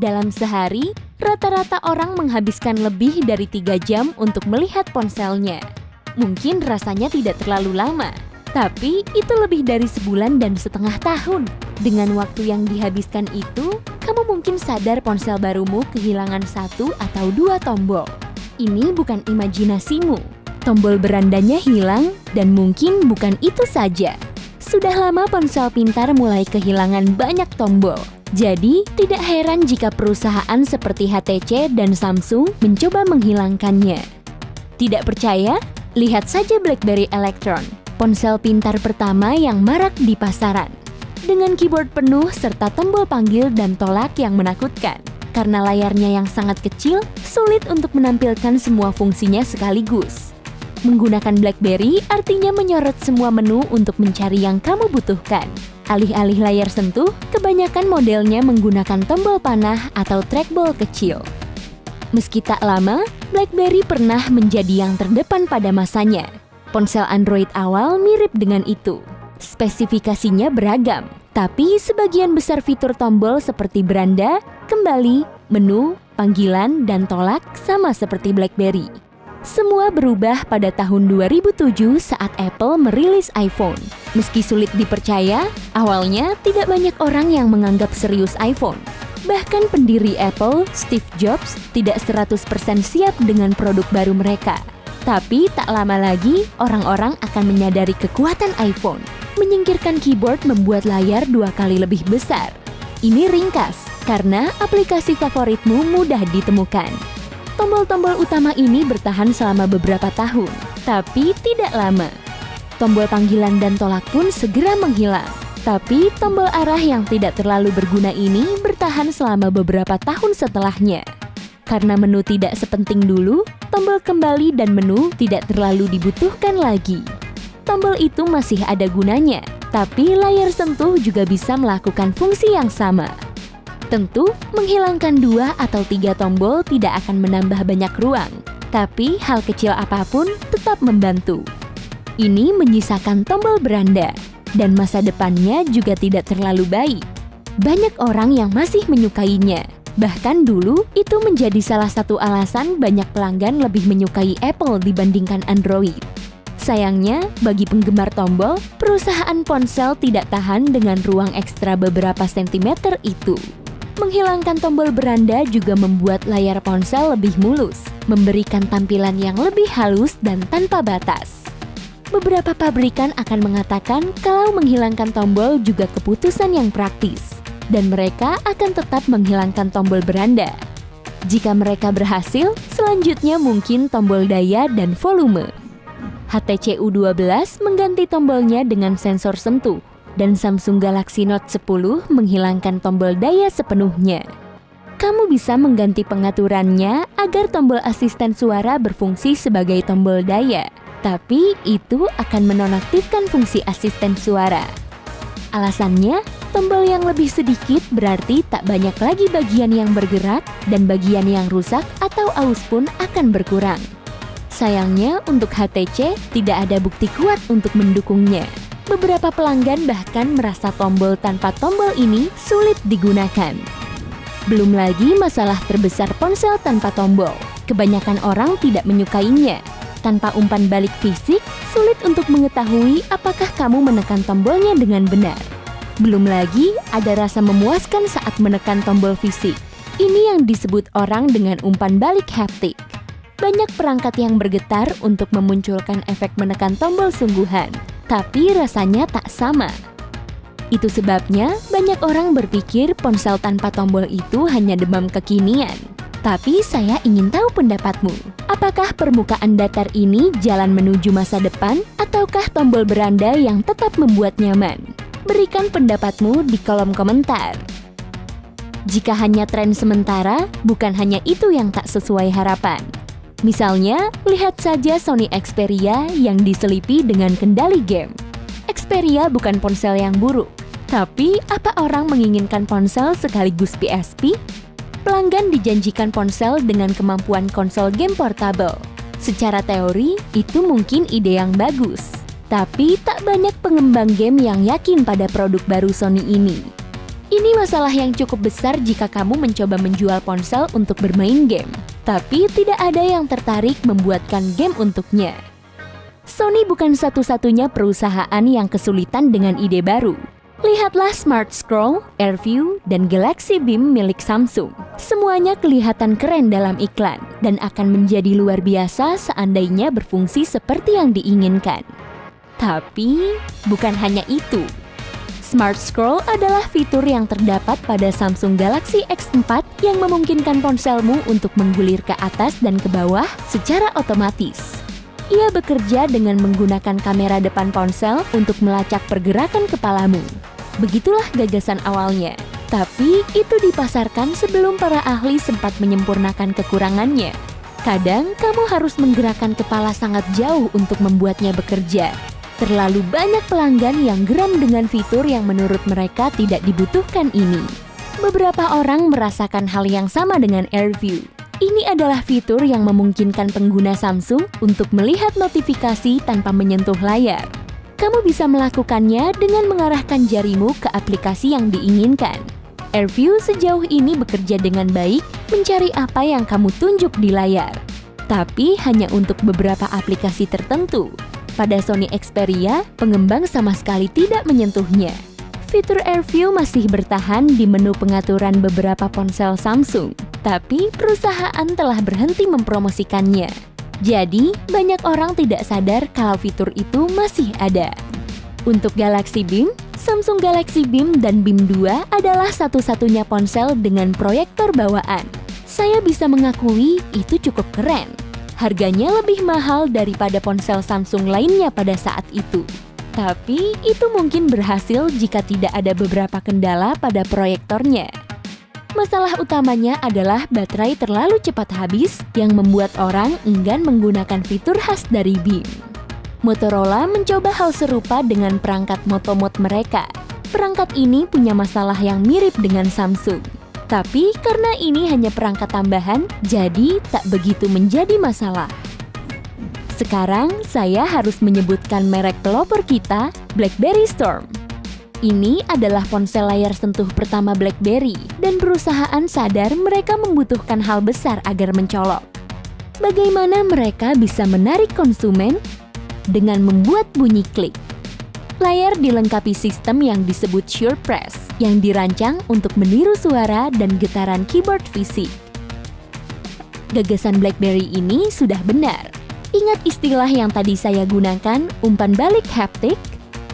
Dalam sehari, rata-rata orang menghabiskan lebih dari 3 jam untuk melihat ponselnya. Mungkin rasanya tidak terlalu lama, tapi itu lebih dari sebulan dan setengah tahun. Dengan waktu yang dihabiskan itu, kamu mungkin sadar ponsel barumu kehilangan 1 atau 2 tombol. Ini bukan imajinasimu. Tombol berandanya hilang, dan mungkin bukan itu saja. Sudah lama ponsel pintar mulai kehilangan banyak tombol. Jadi, tidak heran jika perusahaan seperti HTC dan Samsung mencoba menghilangkannya. Tidak percaya? Lihat saja BlackBerry Electron, ponsel pintar pertama yang marak di pasaran. Dengan keyboard penuh serta tombol panggil dan tolak yang menakutkan. Karena layarnya yang sangat kecil, sulit untuk menampilkan semua fungsinya sekaligus. Menggunakan BlackBerry artinya menyorot semua menu untuk mencari yang kamu butuhkan. Alih-alih layar sentuh, kebanyakan modelnya menggunakan tombol panah atau trackball kecil. Meski tak lama, BlackBerry pernah menjadi yang terdepan pada masanya. Ponsel Android awal mirip dengan itu. Spesifikasinya beragam, tapi sebagian besar fitur tombol seperti beranda, kembali, menu, panggilan, dan tolak sama seperti BlackBerry. Semua berubah pada tahun 2007 saat Apple merilis iPhone. Meski sulit dipercaya, awalnya tidak banyak orang yang menganggap serius iPhone. Bahkan pendiri Apple, Steve Jobs, tidak 100% siap dengan produk baru mereka. Tapi tak lama lagi, orang-orang akan menyadari kekuatan iPhone. Menyingkirkan keyboard membuat layar 2 kali lebih besar. Ini ringkas, karena aplikasi favoritmu mudah ditemukan. Tombol-tombol utama ini bertahan selama beberapa tahun, tapi tidak lama. Tombol panggilan dan tolak pun segera menghilang. Tapi tombol arah yang tidak terlalu berguna ini bertahan selama beberapa tahun setelahnya. Karena menu tidak sepenting dulu, tombol kembali dan menu tidak terlalu dibutuhkan lagi. Tombol itu masih ada gunanya, tapi layar sentuh juga bisa melakukan fungsi yang sama. Tentu, menghilangkan 2 atau 3 tombol tidak akan menambah banyak ruang, tapi hal kecil apapun tetap membantu. Ini menyisakan tombol beranda, dan masa depannya juga tidak terlalu baik. Banyak orang yang masih menyukainya. Bahkan dulu, itu menjadi salah satu alasan banyak pelanggan lebih menyukai Apple dibandingkan Android. Sayangnya, bagi penggemar tombol, perusahaan ponsel tidak tahan dengan ruang ekstra beberapa sentimeter itu. Menghilangkan tombol beranda juga membuat layar ponsel lebih mulus, memberikan tampilan yang lebih halus dan tanpa batas. Beberapa pabrikan akan mengatakan kalau menghilangkan tombol juga keputusan yang praktis, dan mereka akan tetap menghilangkan tombol beranda. Jika mereka berhasil, selanjutnya mungkin tombol daya dan volume. HTC U12 mengganti tombolnya dengan sensor sentuh, dan Samsung Galaxy Note 10 menghilangkan tombol daya sepenuhnya. Kamu bisa mengganti pengaturannya agar tombol asisten suara berfungsi sebagai tombol daya, tapi itu akan menonaktifkan fungsi asisten suara. Alasannya, tombol yang lebih sedikit berarti tak banyak lagi bagian yang bergerak dan bagian yang rusak atau aus pun akan berkurang. Sayangnya, untuk HTC tidak ada bukti kuat untuk mendukungnya. Beberapa pelanggan bahkan merasa tombol tanpa tombol ini sulit digunakan. Belum lagi masalah terbesar ponsel tanpa tombol. Kebanyakan orang tidak menyukainya. Tanpa umpan balik fisik, sulit untuk mengetahui apakah kamu menekan tombolnya dengan benar. Belum lagi ada rasa memuaskan saat menekan tombol fisik. Ini yang disebut orang dengan umpan balik haptik. Banyak perangkat yang bergetar untuk memunculkan efek menekan tombol sungguhan. Tapi rasanya tak sama. Itu sebabnya banyak orang berpikir ponsel tanpa tombol itu hanya demam kekinian. Tapi saya ingin tahu pendapatmu. Apakah permukaan datar ini jalan menuju masa depan ataukah tombol beranda yang tetap membuat nyaman? Berikan pendapatmu di kolom komentar. Jika hanya tren sementara, bukan hanya itu yang tak sesuai harapan. Misalnya, lihat saja Sony Xperia yang diselipi dengan kendali game. Xperia bukan ponsel yang buruk, tapi apa orang menginginkan ponsel sekaligus PSP? Pelanggan dijanjikan ponsel dengan kemampuan konsol game portable. Secara teori, itu mungkin ide yang bagus. Tapi tak banyak pengembang game yang yakin pada produk baru Sony ini. Ini masalah yang cukup besar jika kamu mencoba menjual ponsel untuk bermain game, tapi tidak ada yang tertarik membuatkan game untuknya. Sony bukan satu-satunya perusahaan yang kesulitan dengan ide baru. Lihatlah Smart Scroll, AirView, dan Galaxy Beam milik Samsung. Semuanya kelihatan keren dalam iklan dan akan menjadi luar biasa seandainya berfungsi seperti yang diinginkan. Tapi, bukan hanya itu. Smart Scroll adalah fitur yang terdapat pada Samsung Galaxy S4 yang memungkinkan ponselmu untuk menggulir ke atas dan ke bawah secara otomatis. Ia bekerja dengan menggunakan kamera depan ponsel untuk melacak pergerakan kepalamu. Begitulah gagasan awalnya, tapi itu dipasarkan sebelum para ahli sempat menyempurnakan kekurangannya. Kadang kamu harus menggerakkan kepala sangat jauh untuk membuatnya bekerja. Terlalu banyak pelanggan yang geram dengan fitur yang menurut mereka tidak dibutuhkan ini. Beberapa orang merasakan hal yang sama dengan AirView. Ini adalah fitur yang memungkinkan pengguna Samsung untuk melihat notifikasi tanpa menyentuh layar. Kamu bisa melakukannya dengan mengarahkan jarimu ke aplikasi yang diinginkan. AirView sejauh ini bekerja dengan baik mencari apa yang kamu tunjuk di layar. Tapi hanya untuk beberapa aplikasi tertentu. Pada Sony Xperia, pengembang sama sekali tidak menyentuhnya. Fitur AirView masih bertahan di menu pengaturan beberapa ponsel Samsung, tapi perusahaan telah berhenti mempromosikannya. Jadi, banyak orang tidak sadar kalau fitur itu masih ada. Untuk Galaxy Beam, Samsung Galaxy Beam dan Beam 2 adalah satu-satunya ponsel dengan proyektor bawaan. Saya bisa mengakui itu cukup keren. Harganya lebih mahal daripada ponsel Samsung lainnya pada saat itu. Tapi, itu mungkin berhasil jika tidak ada beberapa kendala pada proyektornya. Masalah utamanya adalah baterai terlalu cepat habis yang membuat orang enggan menggunakan fitur khas dari Beam. Motorola mencoba hal serupa dengan perangkat Motomod mereka. Perangkat ini punya masalah yang mirip dengan Samsung. Tapi karena ini hanya perangkat tambahan, jadi tak begitu menjadi masalah. Sekarang saya harus menyebutkan merek pelopor kita, BlackBerry Storm. Ini adalah ponsel layar sentuh pertama BlackBerry, dan perusahaan sadar mereka membutuhkan hal besar agar mencolok. Bagaimana mereka bisa menarik konsumen? Dengan membuat bunyi klik. Layar dilengkapi sistem yang disebut SurePress, yang dirancang untuk meniru suara dan getaran keyboard fisik. Gagasan BlackBerry ini sudah benar. Ingat istilah yang tadi saya gunakan, umpan balik haptik?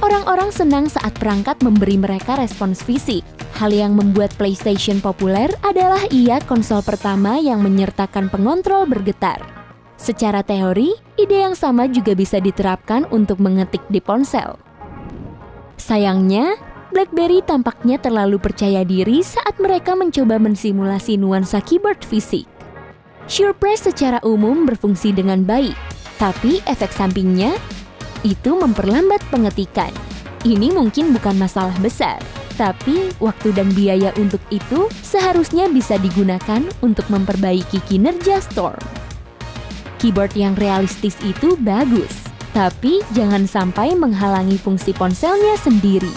Orang-orang senang saat perangkat memberi mereka respons fisik. Hal yang membuat PlayStation populer adalah ia konsol pertama yang menyertakan pengontrol bergetar. Secara teori, ide yang sama juga bisa diterapkan untuk mengetik di ponsel. Sayangnya, BlackBerry tampaknya terlalu percaya diri saat mereka mencoba mensimulasi nuansa keyboard fisik. SurePress secara umum berfungsi dengan baik, tapi efek sampingnya itu memperlambat pengetikan. Ini mungkin bukan masalah besar, tapi waktu dan biaya untuk itu seharusnya bisa digunakan untuk memperbaiki kinerja Storm. Keyboard yang realistis itu bagus, tapi jangan sampai menghalangi fungsi ponselnya sendiri.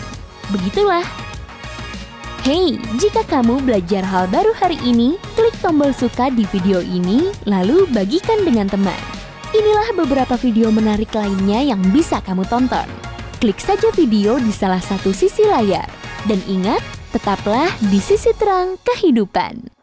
Begitulah. Hey, jika kamu belajar hal baru hari ini, klik tombol suka di video ini, lalu bagikan dengan teman. Inilah beberapa video menarik lainnya yang bisa kamu tonton. Klik saja video di salah satu sisi layar. Dan ingat, tetaplah di sisi terang kehidupan.